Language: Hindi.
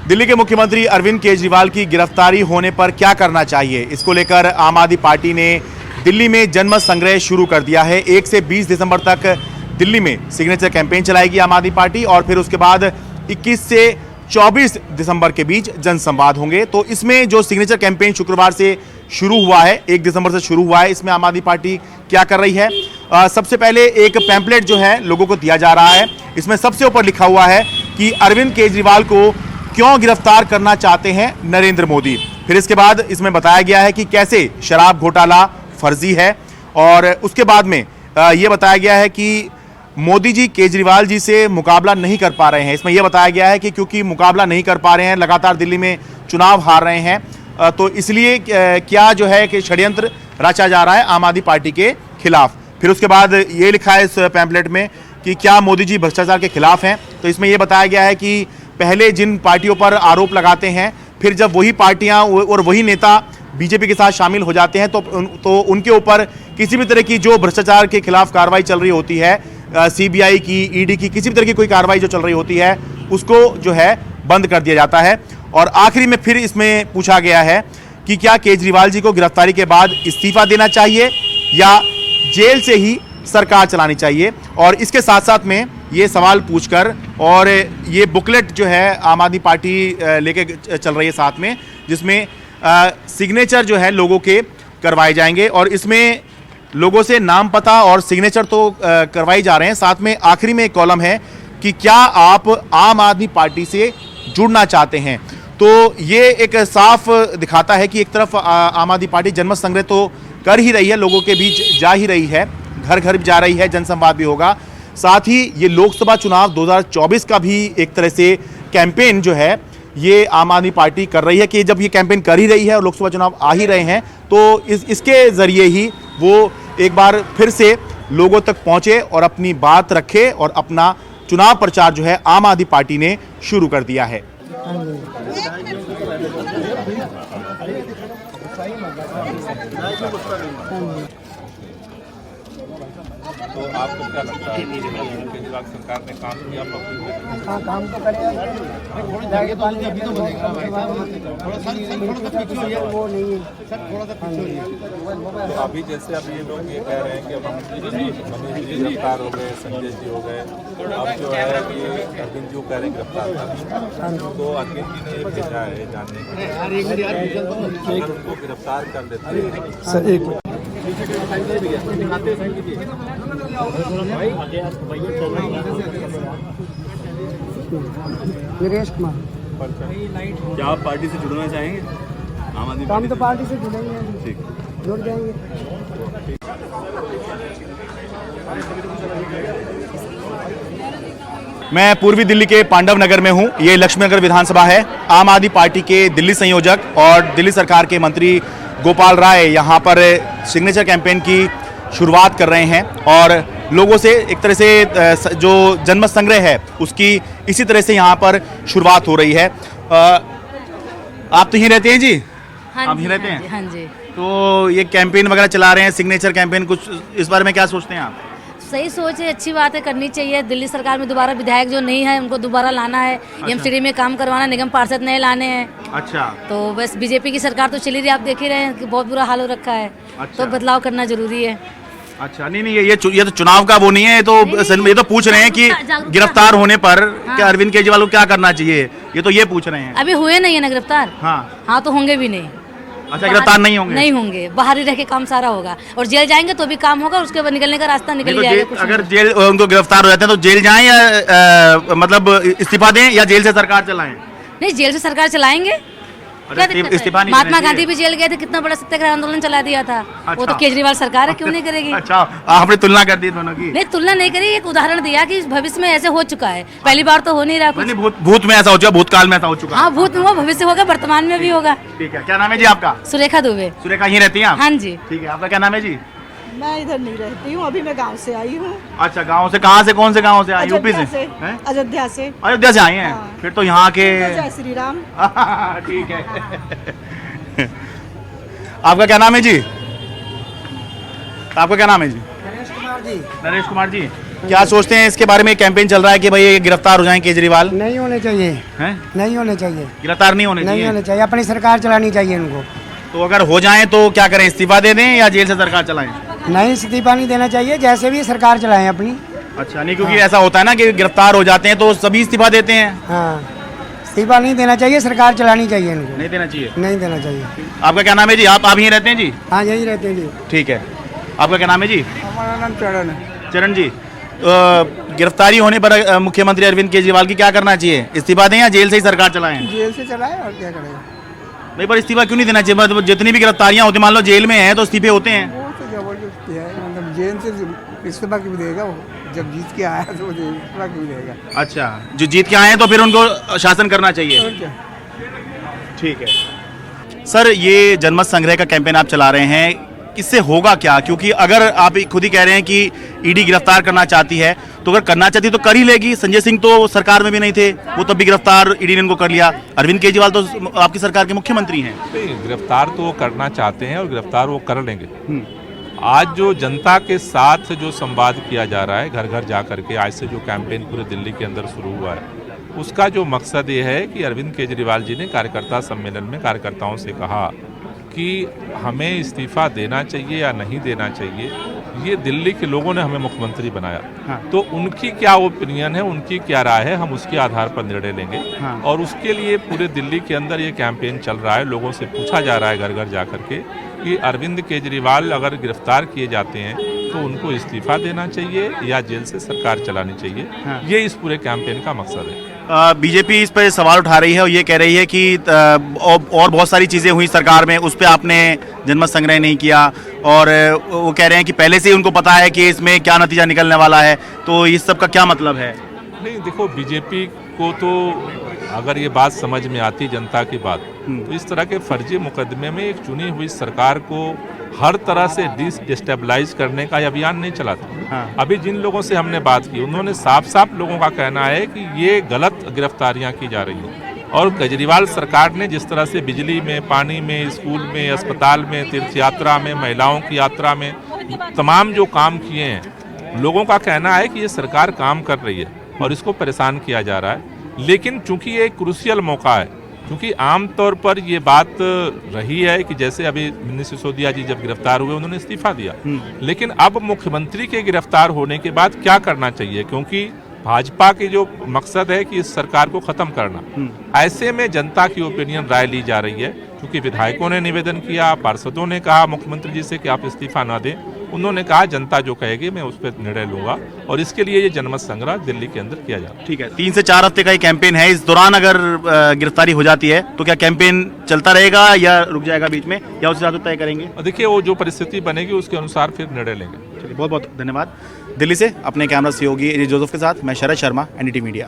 दिल्ली के मुख्यमंत्री अरविंद केजरीवाल की गिरफ्तारी होने पर क्या करना चाहिए, इसको लेकर आम आदमी पार्टी ने दिल्ली में जनमत संग्रह शुरू कर दिया है। 1 से 20 दिसंबर तक दिल्ली में सिग्नेचर कैंपेन चलाएगी आम आदमी पार्टी और फिर उसके बाद 21 से 24 दिसंबर के बीच जनसंवाद होंगे। तो इसमें जो सिग्नेचर कैंपेन शुक्रवार से शुरू हुआ है, 1 दिसंबर से शुरू हुआ है, इसमें आम आदमी पार्टी क्या कर रही है? सबसे पहले एक पैम्पलेट जो है लोगों को दिया जा रहा है। इसमें सबसे ऊपर लिखा हुआ है कि अरविंद केजरीवाल को क्यों गिरफ्तार करना चाहते हैं नरेंद्र मोदी। फिर इसके बाद इसमें बताया गया है कि कैसे शराब घोटाला फर्जी है और उसके बाद में यह बताया गया है कि मोदी जी केजरीवाल जी से मुकाबला नहीं कर पा रहे हैं। इसमें यह बताया गया है कि क्योंकि मुकाबला नहीं कर पा रहे हैं, लगातार दिल्ली में चुनाव हार रहे हैं, तो इसलिए क्या जो है कि षड्यंत्र रचा जा रहा है आम आदमी पार्टी के खिलाफ। फिर उसके बाद ये लिखा है इस पैम्पलेट में कि क्या मोदी जी भ्रष्टाचार के खिलाफ हैं। तो इसमें यह बताया गया है कि पहले जिन पार्टियों पर आरोप लगाते हैं, फिर जब वही पार्टियां और वही नेता बीजेपी के साथ शामिल हो जाते हैं तो उनके ऊपर किसी भी तरह की जो भ्रष्टाचार के खिलाफ कार्रवाई चल रही होती है, सीबीआई की, ईडी की, किसी भी तरह की कोई कार्रवाई जो चल रही होती है उसको जो है बंद कर दिया जाता है। और आखिरी में फिर इसमें पूछा गया है कि क्या केजरीवाल जी को गिरफ्तारी के बाद इस्तीफा देना चाहिए या जेल से ही सरकार चलानी चाहिए। और इसके साथ साथ में ये सवाल पूछकर और ये बुकलेट जो है आम आदमी पार्टी लेके चल रही है साथ में, जिसमें सिग्नेचर जो है लोगों के करवाए जाएंगे और इसमें लोगों से नाम पता और सिग्नेचर तो करवाई जा रहे हैं। साथ में आखिरी में एक कॉलम है कि क्या आप आम आदमी पार्टी से जुड़ना चाहते हैं। तो ये एक साफ दिखाता है कि एक तरफ आम आदमी पार्टी जनमत संग्रह तो कर ही रही है, लोगों के बीच जा ही रही है, घर घर जा रही है, जनसंवाद भी होगा। साथ ही ये लोकसभा चुनाव 2024 का भी एक तरह से कैंपेन जो है ये आम आदमी पार्टी कर रही है कि जब ये कैंपेन कर ही रही है और लोकसभा चुनाव आ ही रहे हैं तो इसके ज़रिए ही वो एक बार फिर से लोगों तक पहुंचे और अपनी बात रखे और अपना चुनाव प्रचार जो है आम आदमी पार्टी ने शुरू कर दिया है। तो आपको क्या लगता है केजरीवाल सरकार ने काम किया? हाँ, काम तो करेगा। अभी तो बनेगा वो नहीं है। तो अभी जैसे अभी ये लोग ये कह रहे हैं कि अब मनीष जी गिरफ्तार हो गए, संजय जी हो गए, अब जो है कि अरविंद जी कह रहे हैं गिरफ्तार कर, तो अरविंद जी ने ये भेजा है जानने के लिए अगर उनको गिरफ्तार कर लेते हैं। वीरेश कुमार, क्या आप पार्टी से जुड़ना चाहेंगे? आम आदमी हम तो पार्टी से जुड़ेंगे, ठीक, जुड़ जाएंगे। मैं पूर्वी दिल्ली के पांडव नगर में हूं। ये लक्ष्मी नगर विधानसभा है। आम आदमी पार्टी के दिल्ली संयोजक और दिल्ली सरकार के मंत्री गोपाल राय यहाँ पर सिग्नेचर कैंपेन की शुरुआत कर रहे हैं और लोगों से एक तरह से जो जनमत संग्रह है उसकी इसी तरह से यहाँ पर शुरुआत हो रही है। आप तो यहीं रहते हैं जी? हाँ, आप यहीं रहते हैं? हाँ जी। तो ये कैंपेन वगैरह चला रहे हैं, सिग्नेचर कैंपेन, कुछ इस बारे में क्या सोचते हैं आप? सही सोच है, अच्छी बात है, करनी चाहिए। दिल्ली सरकार में दोबारा विधायक जो नहीं है उनको दोबारा लाना है। एमसीडी में काम करवाना, निगम पार्षद नए लाने हैं। अच्छा, तो बस बीजेपी की सरकार तो चली रही, आप देख ही रहे हैं कि बहुत बुरा हाल हो रखा है। अच्छा। तो बदलाव करना जरूरी है। अच्छा, नहीं ये तो चुनाव का वो नहीं है, ये तो पूछ रहे हैं कि गिरफ्तार होने पर क्या अरविंद केजरीवाल को क्या करना चाहिए, ये तो ये पूछ रहे हैं। अभी हुए नहीं है ना गिरफ्तार। हाँ, तो होंगे भी नहीं। अच्छा, गिरफ्तार नहीं होंगे? नहीं होंगे, बाहर ही रह के काम सारा होगा और जेल जाएंगे तो भी काम होगा, उसके बाद निकलने का रास्ता निकल जाएगा। कुछ अगर जेल उनको गिरफ्तार हो जाते हैं तो जेल जाएं या मतलब इस्तीफा दें या जेल से सरकार चलाएं? नहीं, जेल से सरकार चलाएंगे। क्या दिक्कत है? इस्तीफा नहीं महात्मा गांधी भी जेल गए थे, कितना बड़ा सत्याग्रह आंदोलन चला दिया था। वो तो केजरीवाल सरकार है, क्यों नहीं करेगी? अच्छा, आपने तुलना कर दी दोनों की? नहीं, तुलना नहीं करी, एक उदाहरण दिया कि भविष्य में ऐसे हो चुका है, पहली बार तो हो नहीं रहा कुछ। भूत में ऐसा हो चुका, भूतकाल में ऐसा हो चुका। हाँ, भूत में हुआ, भविष्य होगा, वर्तमान में भी होगा। ठीक है, क्या नाम है जी आपका? सुरेखा दुबे। सुरेखा यहीं रहती हैं आप? हाँ जी। ठीक है, आपका क्या नाम है जी? मैं इधर नहीं रहती हूँ, अभी मैं गांव से आई हूँ। अच्छा, गांव से? कहाँ से, कौन से गांव से आई? यूपी से? अयोध्या से। अयोध्या से आई हैं? हाँ। फिर तो यहाँ के जय श्री राम। ठीक है। आपका क्या नाम है जी? आपका क्या नाम है जी? गणेश कुमार जी नरेश कुमार जी, क्या सोचते हैं इसके बारे में? कैंपेन चल रहा है कि भाई ये गिरफ्तार हो जाएं केजरीवाल। नहीं होने चाहिए, हैं? नहीं होने चाहिए, गिरफ्तार नहीं होने नहीं चाहिए। होने चाहिए। अपनी सरकार चलानी चाहिए इनको। तो अगर हो जाएं तो क्या करें, इस्तीफा दे दें या जेल से सरकार चलाएं? नहीं, इस्तीफा नहीं देना चाहिए, जैसे भी सरकार चलाएं अपनी। अच्छा, नहीं क्योंकि ऐसा होता है ना कि गिरफ्तार हो जाते हैं तो सभी इस्तीफा देते हैं। हाँ, इस्तीफा नहीं देना चाहिए, सरकार चलानी चाहिए इनको। नहीं देना चाहिए। नहीं देना चाहिए। आपका क्या नाम है जी? आप यहीं रहते हैं जी? हाँ, यही रहते हैं जी। ठीक है, आपका क्या नाम है जी? हमारा नाम चरण है। चरण जी, गिरफ्तारी होने पर मुख्यमंत्री अरविंद केजरीवाल की क्या करना चाहिए? इस्तीफा दें या जेल से ही सरकार चलाएं? जेल से चलाए और क्या करेगा। नहीं, पर इस्तीफा क्यों नहीं देना चाहिए? मतलब जितनी भी गिरफ्तारियां होती, मान लो जेल में हैं तो इस्तीफे होते हैं। वो तो जबरदस्ती है, मतलब जेल से इस्तीफा क्यों देगा वो? जब जीत के आया तो वो इस्तीफा क्यों देगा? अच्छा, जो जीत के आए हैं तो फिर उनको शासन करना चाहिए। और क्या। ठीक है सर, ये जनमत संग्रह का कैंपेन आप चला रहे हैं, इससे होगा क्या? क्योंकि अगर आप खुद ही कह रहे हैं कि ईडी गिरफ्तार करना चाहती है, तो अगर करना चाहती तो कर ही लेगी। संजय सिंह तो सरकार में भी नहीं थे, वो तब भी गिरफ्तार ईडी ने उनको कर लिया। अरविंद केजरीवाल तो आपकी सरकार के मुख्यमंत्री हैं। नहीं, गिरफ्तार तो वो करना चाहते हैं और गिरफ्तार वो कर लेंगे। आज जो जनता के साथ जो संवाद किया जा रहा है, घर घर जा करके आज से जो कैंपेन पूरे दिल्ली के अंदर शुरू हुआ है, उसका जो मकसद ये है कि अरविंद केजरीवाल जी ने कार्यकर्ता सम्मेलन में कार्यकर्ताओं से कहा कि हमें इस्तीफा देना चाहिए या नहीं देना चाहिए। ये दिल्ली के लोगों ने हमें मुख्यमंत्री बनाया। हाँ। तो उनकी क्या ओपिनियन है, उनकी क्या राय है, हम उसके आधार पर निर्णय लेंगे। हाँ। और उसके लिए पूरे दिल्ली के अंदर ये कैंपेन चल रहा है। लोगों से पूछा जा रहा है घर घर जा करके कि अरविंद केजरीवाल अगर गिरफ्तार किए जाते हैं तो उनको इस्तीफा देना चाहिए या जेल से सरकार चलानी चाहिए। हाँ। ये इस पूरे कैंपेन का मकसद है। बीजेपी इस पर सवाल उठा रही है और ये कह रही है कि और बहुत सारी चीज़ें हुई सरकार में, उस पर आपने जनमत संग्रह नहीं किया, और वो कह रहे हैं कि पहले से ही उनको पता है कि इसमें क्या नतीजा निकलने वाला है। तो इस सब का क्या मतलब है? नहीं, देखो, बीजेपी को तो अगर ये बात समझ में आती जनता की बात, तो इस तरह के फर्जी मुकदमे में एक चुनी हुई सरकार को हर तरह से डिस्टेबलाइज करने का अभियान नहीं चलाता। हाँ। अभी जिन लोगों से हमने बात की, उन्होंने साफ साफ लोगों का कहना है कि ये गलत गिरफ्तारियां की जा रही हैं। और केजरीवाल सरकार ने जिस तरह से बिजली में, पानी में, स्कूल में, अस्पताल में, तीर्थ यात्रा में, महिलाओं की यात्रा में तमाम जो काम किए हैं, लोगों का कहना है कि ये सरकार काम कर रही है और इसको परेशान किया जा रहा है। लेकिन चूंकि ये एक क्रूशियल मौका है, क्योंकि आमतौर पर ये बात रही है कि जैसे अभी मनीष सिसोदिया जी जब गिरफ्तार हुए उन्होंने इस्तीफा दिया, लेकिन अब मुख्यमंत्री के गिरफ्तार होने के बाद क्या करना चाहिए, क्योंकि भाजपा की जो मकसद है कि इस सरकार को खत्म करना। ऐसे में जनता की ओपिनियन राय ली जा रही है, क्योंकि विधायकों ने निवेदन किया, पार्षदों ने कहा मुख्यमंत्री जी से कि आप इस्तीफा ना दें। उन्होंने कहा जनता जो कहेगी मैं उस पर निर्णय लूंगा, और इसके लिए ये जनमत संग्रह दिल्ली के अंदर किया जाता है। ठीक है, 3 से 4 हफ्ते का ये कैंपेन है। इस दौरान अगर गिरफ्तारी हो जाती है तो क्या कैंपेन चलता रहेगा या रुक जाएगा बीच में, या उस हिसाब से तय करेंगे? और देखिए, वो जो परिस्थिति बनेगी उसके अनुसार फिर निर्णय लेंगे। चलिए, बहुत बहुत धन्यवाद। दिल्ली से अपने कैमरा सहयोगी एजे जोसेफ के साथ मैं शरद शर्मा, एनडीटी मीडिया।